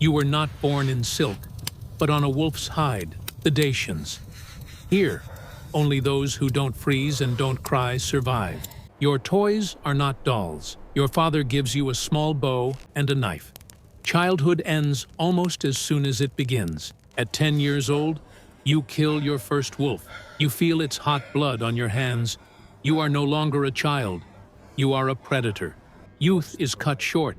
You were not born in silk, but on a wolf's hide, the Dacians. Here, only those who don't freeze and don't cry survive. Your toys are not dolls. Your father gives you a small bow and a knife. Childhood ends almost as soon as it begins. At 10 years old, you kill your first wolf. You feel its hot blood on your hands. You are no longer a child. You are a predator. Youth is cut short.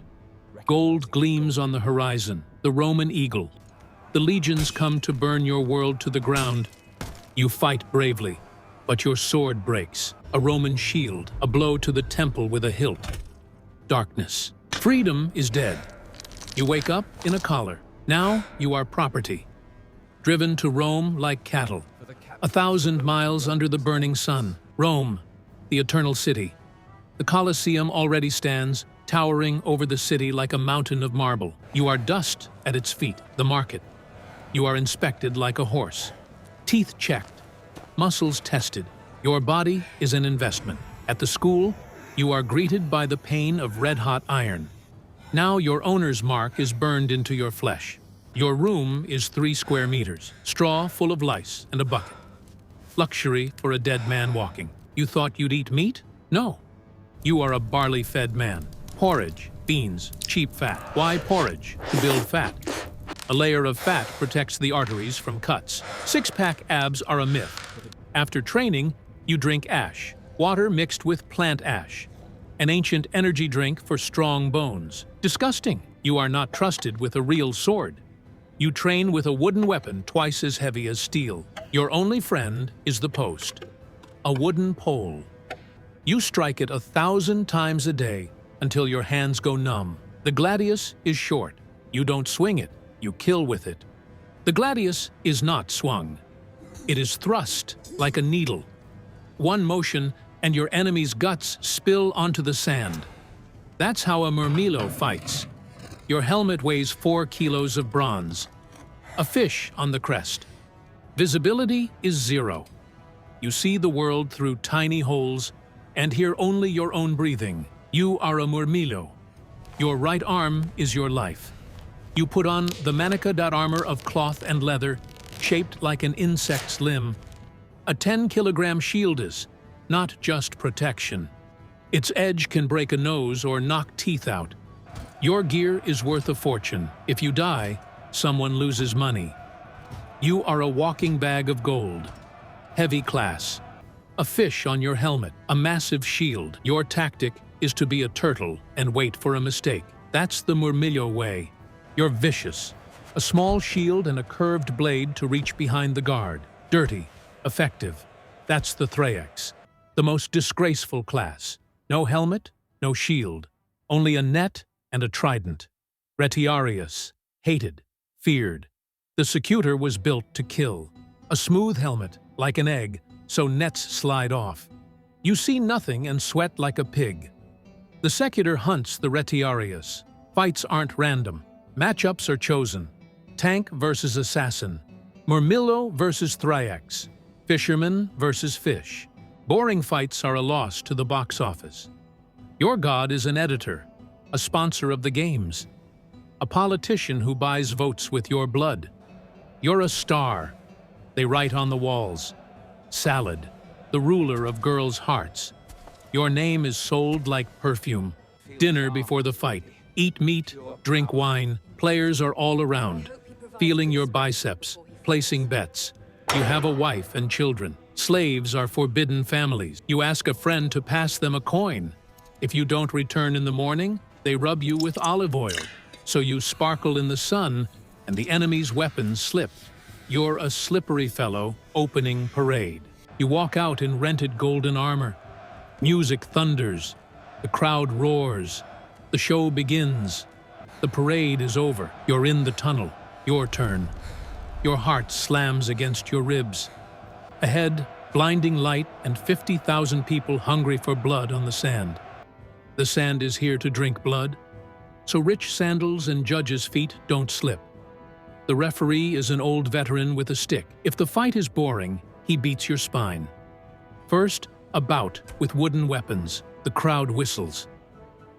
Gold gleams on the horizon, the Roman eagle. The legions come to burn your world to the ground. You fight bravely, but your sword breaks. A Roman shield, a blow to the temple with a hilt. Darkness. Freedom is dead. You wake up in a collar. Now you are property. Driven to Rome like cattle. 1,000 miles under the burning sun. Rome, the eternal city. The Colosseum already stands, towering over the city like a mountain of marble. You are dust at its feet, the market. You are inspected like a horse. Teeth checked, muscles tested. Your body is an investment. At the school, you are greeted by the pain of red-hot iron. Now your owner's mark is burned into your flesh. Your room is 3 square meters, straw full of lice and a bucket. Luxury for a dead man walking. You thought you'd eat meat? No. You are a barley-fed man. Porridge, beans, cheap fat. Why porridge? To build fat. A layer of fat protects the arteries from cuts. Six-pack abs are a myth. After training, you drink ash, water mixed with plant ash. An ancient energy drink for strong bones. Disgusting. You are not trusted with a real sword. You train with a wooden weapon twice as heavy as steel. Your only friend is the post. A wooden pole. You strike it 1,000 times a day until your hands go numb. The gladius is short. You don't swing it, you kill with it. The gladius is not swung. It is thrust like a needle. One motion and your enemy's guts spill onto the sand. That's how a murmillo fights. Your helmet weighs 4 kilos of bronze. A fish on the crest. Visibility is 0. You see the world through tiny holes and hear only your own breathing. You are a murmillo. Your right arm is your life. You put on the manica armor of cloth and leather, shaped like an insect's limb. A 10-kilogram shield is not just protection. Its edge can break a nose or knock teeth out. Your gear is worth a fortune. If you die, someone loses money. You are a walking bag of gold. Heavy class. A fish on your helmet, a massive shield. Your tactic is to be a turtle and wait for a mistake. That's the murmillo way. You're vicious. A small shield and a curved blade to reach behind the guard. Dirty, effective. That's the Thraex. The most disgraceful class. No helmet, no shield. Only a net and a trident. Retiarius. Hated. Feared. The secutor was built to kill. A smooth helmet, like an egg, so nets slide off. You see nothing and sweat like a pig. The secutor hunts the Retiarius. Fights aren't random. Matchups are chosen. Tank versus assassin. Murmillo versus Thraex. Fisherman versus fish. Boring fights are a loss to the box office. Your god is an editor, a sponsor of the games, a politician who buys votes with your blood. You're a star. They write on the walls. Salad, the ruler of girls' hearts. Your name is sold like perfume. Dinner before the fight. Eat meat, drink wine. Players are all around, feeling your biceps, placing bets. You have a wife and children. Slaves are forbidden families. You ask a friend to pass them a coin. If you don't return in the morning, they rub you with olive oil. So you sparkle in the sun, and the enemy's weapons slip. You're a slippery fellow, opening parade. You walk out in rented golden armor. Music thunders. The crowd roars. The show begins. The parade is over. You're in the tunnel. Your turn. Your heart slams against your ribs. Ahead, blinding light and 50,000 people hungry for blood on the sand. The sand is here to drink blood, so rich sandals and judges' feet don't slip. The referee is an old veteran with a stick. If the fight is boring, he beats your spine. First, a bout with wooden weapons. The crowd whistles.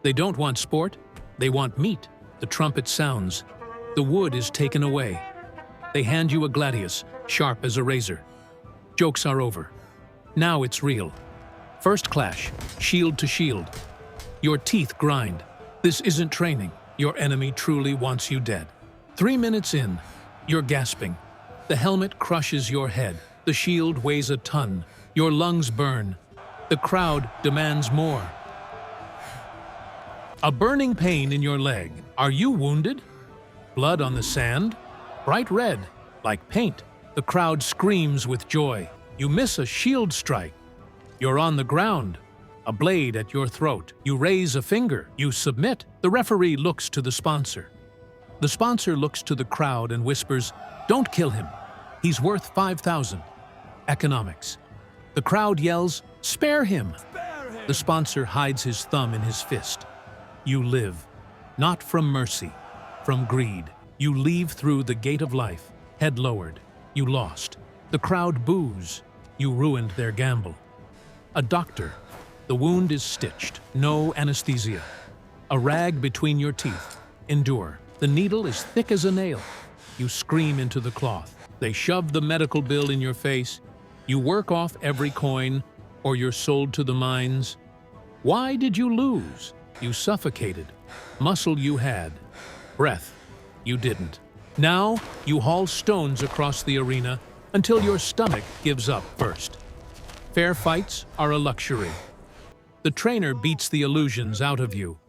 They don't want sport, they want meat. The trumpet sounds. The wood is taken away. They hand you a gladius, sharp as a razor. Jokes are over. Now it's real. First clash, shield to shield. Your teeth grind. This isn't training. Your enemy truly wants you dead. 3 minutes in, you're gasping. The helmet crushes your head. The shield weighs a ton. Your lungs burn. The crowd demands more. A burning pain in your leg. Are you wounded? Blood on the sand? Bright red, like paint. The crowd screams with joy. You miss a shield strike. You're on the ground. A blade at your throat. You raise a finger. You submit. The referee looks to the sponsor. The sponsor looks to the crowd and whispers, "Don't kill him. He's worth 5,000. Economics. The crowd yells, "Spare him!" The sponsor hides his thumb in his fist. You live, not from mercy, from greed. You leave through the gate of life, head lowered. You lost. The crowd boos. You ruined their gamble. A doctor. The wound is stitched. No anesthesia. A rag between your teeth. Endure. The needle is thick as a nail. You scream into the cloth. They shove the medical bill in your face. You work off every coin, or you're sold to the mines. Why did you lose? You suffocated. Muscle you had. Breath you didn't. Now you haul stones across the arena until your stomach gives up first. Fair fights are a luxury. The trainer beats the illusions out of you.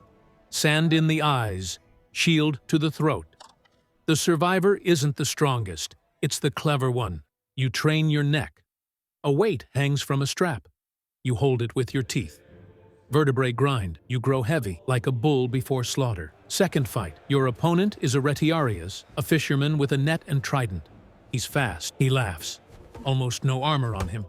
Sand in the eyes, shield to the throat. The survivor isn't the strongest, it's the clever one. You train your neck. A weight hangs from a strap. You hold it with your teeth. Vertebrae grind. You grow heavy, like a bull before slaughter. Second fight. Your opponent is a retiarius, a fisherman with a net and trident. He's fast. He laughs. Almost no armor on him.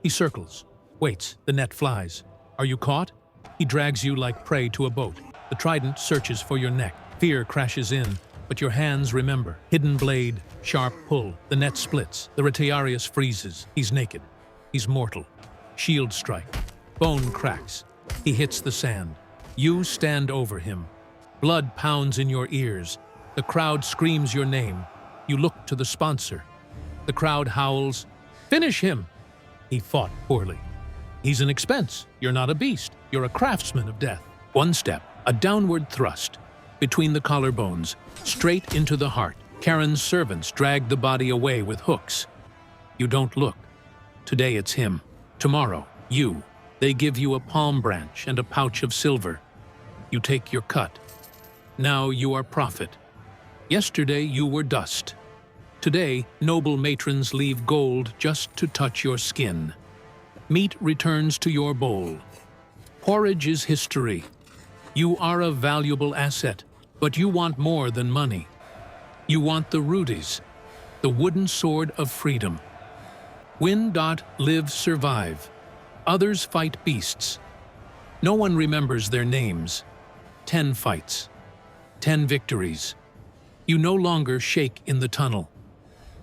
He circles. Waits. The net flies. Are you caught? He drags you like prey to a boat. The trident searches for your neck. Fear crashes in, but your hands remember. Hidden blade, sharp pull. The net splits. The retiarius freezes. He's naked. He's mortal. Shield strike. Bone cracks. He hits the sand. You stand over him. Blood pounds in your ears. The crowd screams your name. You look to the sponsor. The crowd howls, "Finish him!" He fought poorly. He's an expense. You're not a beast. You're a craftsman of death. One step, a downward thrust. Between the collarbones, straight into the heart. Karen's servants drag the body away with hooks. You don't look. Today it's him. Tomorrow, you. They give you a palm branch and a pouch of silver. You take your cut. Now you are prophet. Yesterday you were dust. Today, noble matrons leave gold just to touch your skin. Meat returns to your bowl. Porridge is history. You are a valuable asset, but you want more than money. You want the rudies, the wooden sword of freedom. Win. Live, survive. Others fight beasts. No one remembers their names. 10 fights. 10 victories. You no longer shake in the tunnel.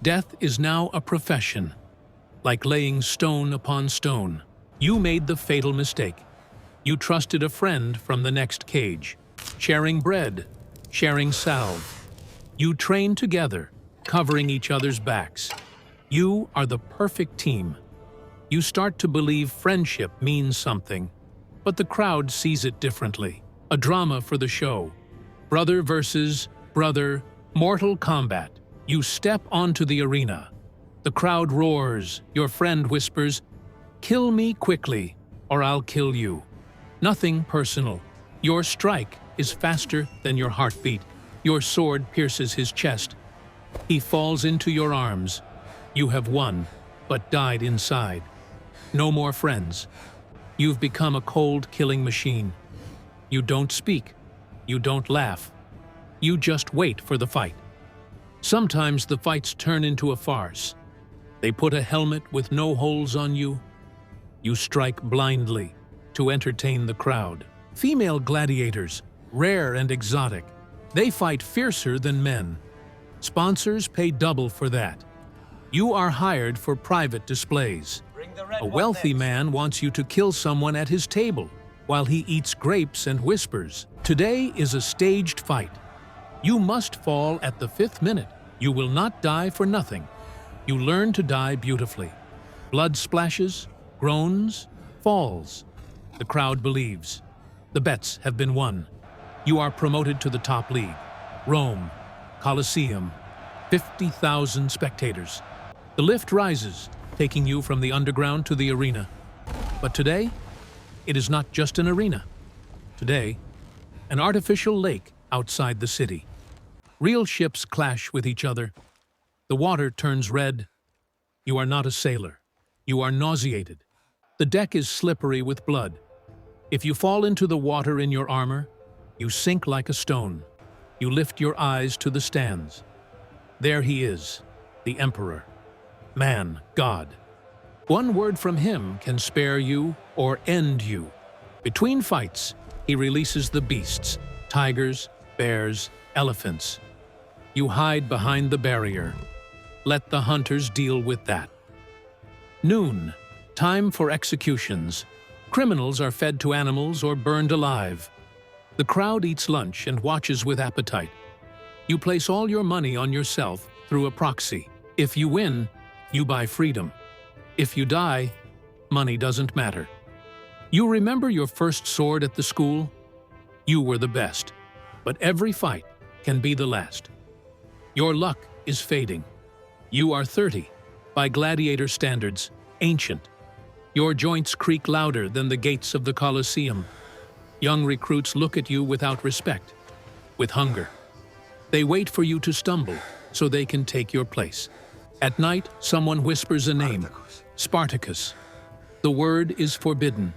Death is now a profession, like laying stone upon stone. You made the fatal mistake. You trusted a friend from the next cage, sharing bread, sharing salve. You train together, covering each other's backs. You are the perfect team. You start to believe friendship means something, but the crowd sees it differently. A drama for the show. Brother versus brother, mortal combat. You step onto the arena. The crowd roars. Your friend whispers, "Kill me quickly, or I'll kill you." Nothing personal. Your strike is faster than your heartbeat. Your sword pierces his chest. He falls into your arms. You have won, but died inside. No more friends. You've become a cold killing machine. You don't speak. You don't laugh. You just wait for the fight. Sometimes the fights turn into a farce. They put a helmet with no holes on you. You strike blindly to entertain the crowd. Female gladiators, rare and exotic. They fight fiercer than men. Sponsors pay double for that. You are hired for private displays. A wealthy man wants you to kill someone at his table while he eats grapes and whispers. Today is a staged fight. You must fall at the 5th minute. You will not die for nothing. You learn to die beautifully. Blood splashes, groans, falls. The crowd believes. The bets have been won. You are promoted to the top league. Rome, Colosseum, 50,000 spectators. The lift rises, taking you from the underground to the arena. But today, it is not just an arena. Today, an artificial lake outside the city. Real ships clash with each other. The water turns red. You are not a sailor. You are nauseated. The deck is slippery with blood. If you fall into the water in your armor, you sink like a stone. You lift your eyes to the stands. There he is, the Emperor. Man, God. One word from him can spare you or end you. Between fights, he releases the beasts, tigers, bears, elephants. You hide behind the barrier. Let the hunters deal with that. Noon, time for executions. Criminals are fed to animals or burned alive. The crowd eats lunch and watches with appetite. You place all your money on yourself through a proxy. If you win, you buy freedom. If you die, money doesn't matter. You remember your first sword at the school? You were the best, but every fight can be the last. Your luck is fading. You are 30, by gladiator standards, ancient. Your joints creak louder than the gates of the Colosseum. Young recruits look at you without respect, with hunger. They wait for you to stumble so they can take your place. At night, someone whispers a name, Spartacus. The word is forbidden.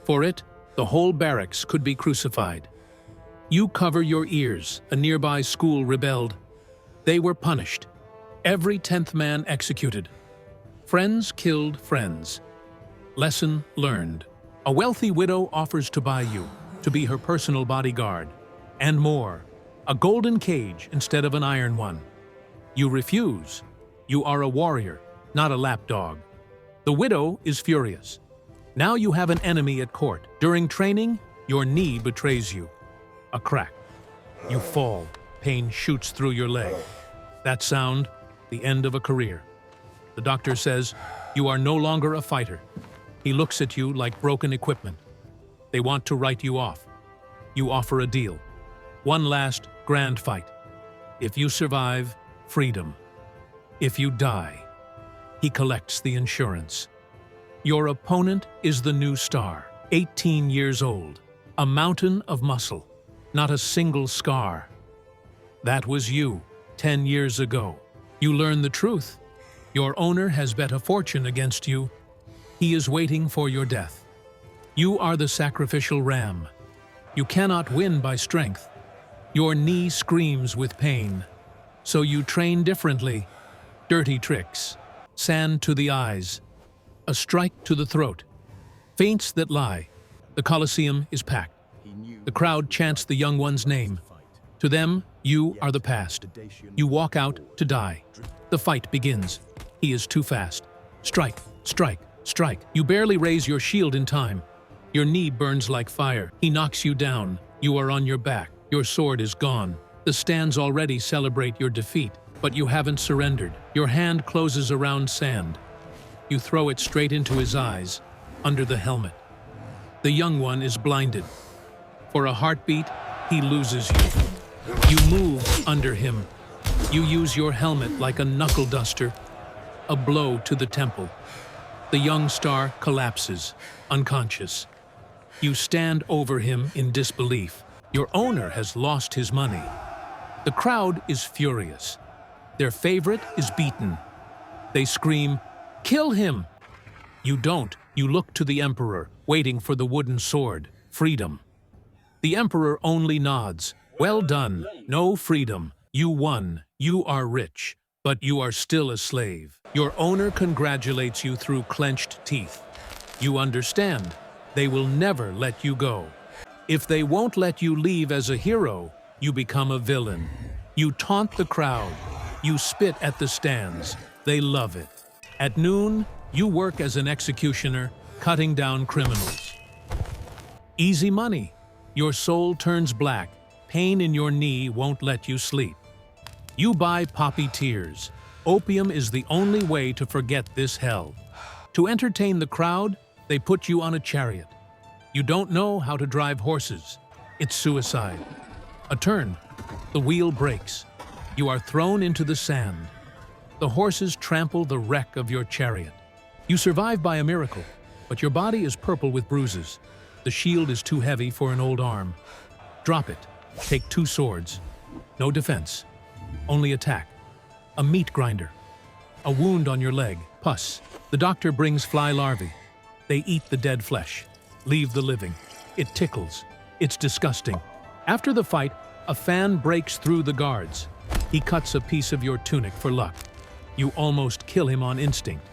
For it, the whole barracks could be crucified. You cover your ears. A nearby school rebelled. They were punished. Every 10th man executed. Friends killed friends. Lesson learned. A wealthy widow offers to buy you, to be her personal bodyguard. And more, a golden cage instead of an iron one. You refuse. You are a warrior, not a lapdog. The widow is furious. Now you have an enemy at court. During training, your knee betrays you. A crack. You fall. Pain shoots through your leg. That sound, the end of a career. The doctor says, you are no longer a fighter. He looks at you like broken equipment. They want to write you off. You offer a deal. One last grand fight. If you survive, freedom. If you die, he collects the insurance. Your opponent is the new star, 18 years old, a mountain of muscle, not a single scar. That was you, 10 years ago. You learn the truth. Your owner has bet a fortune against you. He is waiting for your death. You are the sacrificial ram. You cannot win by strength. Your knee screams with pain. So you train differently. Dirty tricks. Sand to the eyes. A strike to the throat. Feints that lie. The Colosseum is packed. The crowd chants the young one's name. To them, you are the past. You walk out to die. The fight begins. He is too fast. Strike, strike, strike. You barely raise your shield in time. Your knee burns like fire. He knocks you down. You are on your back. Your sword is gone. The stands already celebrate your defeat, but you haven't surrendered. Your hand closes around sand. You throw it straight into his eyes, under the helmet. The young one is blinded. For a heartbeat, he loses you. You move under him. You use your helmet like a knuckle duster. A blow to the temple. The young star collapses, unconscious. You stand over him in disbelief. Your owner has lost his money. The crowd is furious. Their favorite is beaten. They scream, "Kill him!" You don't. You look to the emperor, waiting for the wooden sword, freedom. The emperor only nods. Well done. No freedom. You won. You are rich, but you are still a slave. Your owner congratulates you through clenched teeth. You understand. They will never let you go. If they won't let you leave as a hero, you become a villain. You taunt the crowd. You spit at the stands. They love it. At noon, you work as an executioner, cutting down criminals. Easy money. Your soul turns black. pain in your knee won't let you sleep. You buy poppy tears. Opium is the only way to forget this hell. To entertain the crowd, they put you on a chariot. You don't know how to drive horses. It's suicide. A turn. The wheel breaks. You are thrown into the sand. The horses trample the wreck of your chariot. You survive by a miracle, but your body is purple with bruises. The shield is too heavy for an old arm. Drop it. Take 2 swords. No defense. Only attack. A meat grinder. A wound on your leg. Pus. The doctor brings fly larvae. They eat the dead flesh. Leave the living. It tickles. It's disgusting. After the fight, a fan breaks through the guards. He cuts a piece of your tunic for luck. You almost kill him on instinct.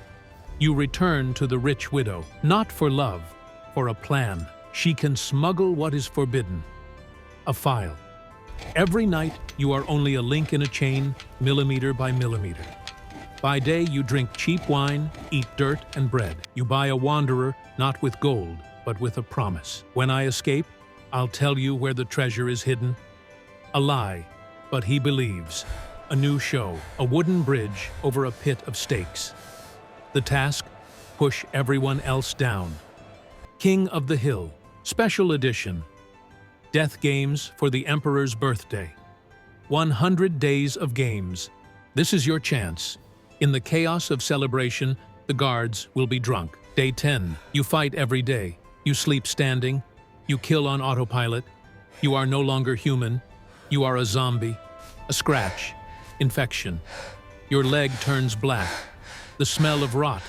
You return to the rich widow, not for love, for a plan. She can smuggle what is forbidden. A file. Every night, you are only a link in a chain, millimeter by millimeter. By day, you drink cheap wine, eat dirt and bread. You buy a wanderer, not with gold, but with a promise. When I escape, I'll tell you where the treasure is hidden. A lie, but he believes. A new show, a wooden bridge over a pit of stakes. The task, push everyone else down. King of the Hill, special edition. Death games for the Emperor's birthday. 100 days of games. This is your chance. In the chaos of celebration, the guards will be drunk. Day 10, you fight every day. You sleep standing. You kill on autopilot. You are no longer human. You are a zombie. A scratch. Infection. Your leg turns black. The smell of rot.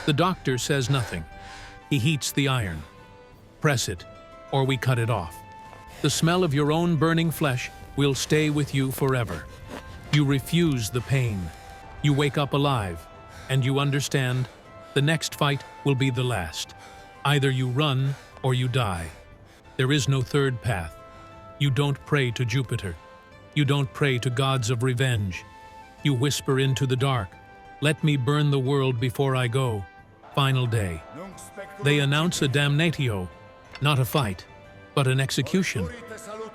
The doctor says nothing. He heats the iron. Press it, or we cut it off. The smell of your own burning flesh will stay with you forever. You refuse the pain. You wake up alive, and you understand the next fight will be the last. Either you run or you die. There is no third path. You don't pray to Jupiter. You don't pray to gods of revenge. You whisper into the dark, "Let me burn the world before I go." Final day. They announce a damnatio, not a fight, but an execution.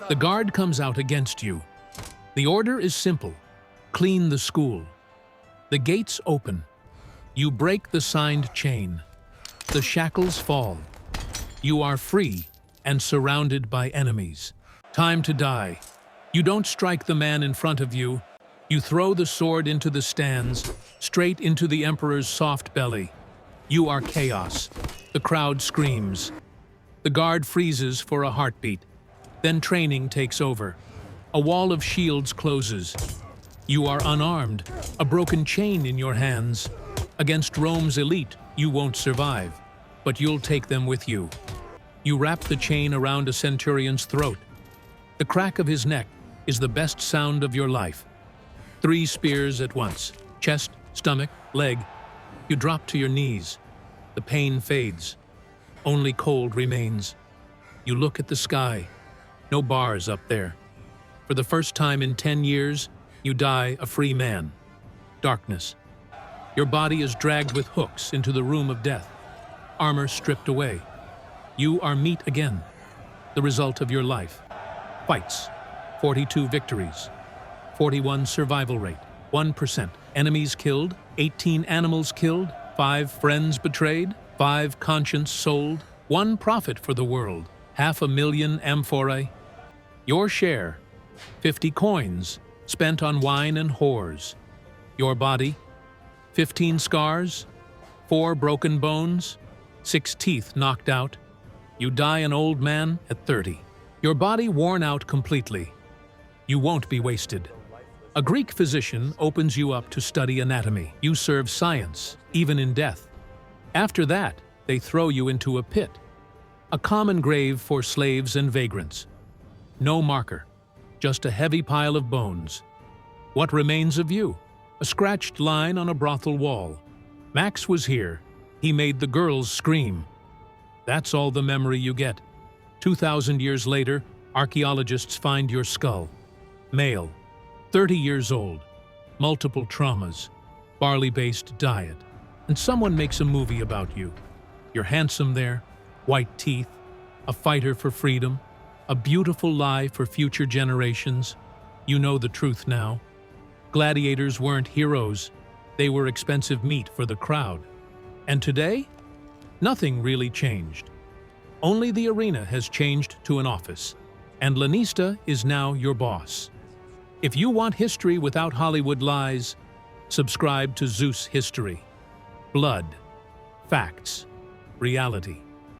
The guard comes out against you. The order is simple. Clean the school. The gates open. You break the signed chain. The shackles fall. You are free and surrounded by enemies. Time to die. You don't strike the man in front of you. You throw the sword into the stands, straight into the Emperor's soft belly. You are chaos. The crowd screams. The guard freezes for a heartbeat. Then training takes over. A wall of shields closes. You are unarmed, a broken chain in your hands. Against Rome's elite, you won't survive, but you'll take them with you. You wrap the chain around a centurion's throat. The crack of his neck is the best sound of your life. 3 spears at once, chest, stomach, leg. You drop to your knees. The pain fades. Only cold remains. You look at the sky. No bars up there. For the first time in 10 years, you die a free man. Darkness. Your body is dragged with hooks into the room of death. Armor stripped away. You are meat again. The result of your life. Fights. 42 victories. 41 survival rate. 1%. Enemies killed. 18 animals killed. 5 friends betrayed. 5 conscience sold. 1 profit for the world. 500,000 amphorae. Your share. 50 coins spent on wine and whores. Your body. 15 scars. 4 broken bones. 6 teeth knocked out. You die an old man at 30. Your body worn out completely. You won't be wasted. A Greek physician opens you up to study anatomy. You serve science, even in death. After that, they throw you into a pit. A common grave for slaves and vagrants. No marker, just a heavy pile of bones. What remains of you? A scratched line on a brothel wall. Max was here. He made the girls scream. That's all the memory you get. 2,000 years later, archaeologists find your skull. Male, 30 years old, multiple traumas, barley-based diet, and someone makes a movie about you. You're handsome there, white teeth, a fighter for freedom. A beautiful lie for future generations. You know the truth now. Gladiators weren't heroes. They were expensive meat for the crowd. And today? Nothing really changed. Only the arena has changed to an office, and Lanista is now your boss. If you want history without Hollywood lies, subscribe to Zeus History. Blood, facts, reality.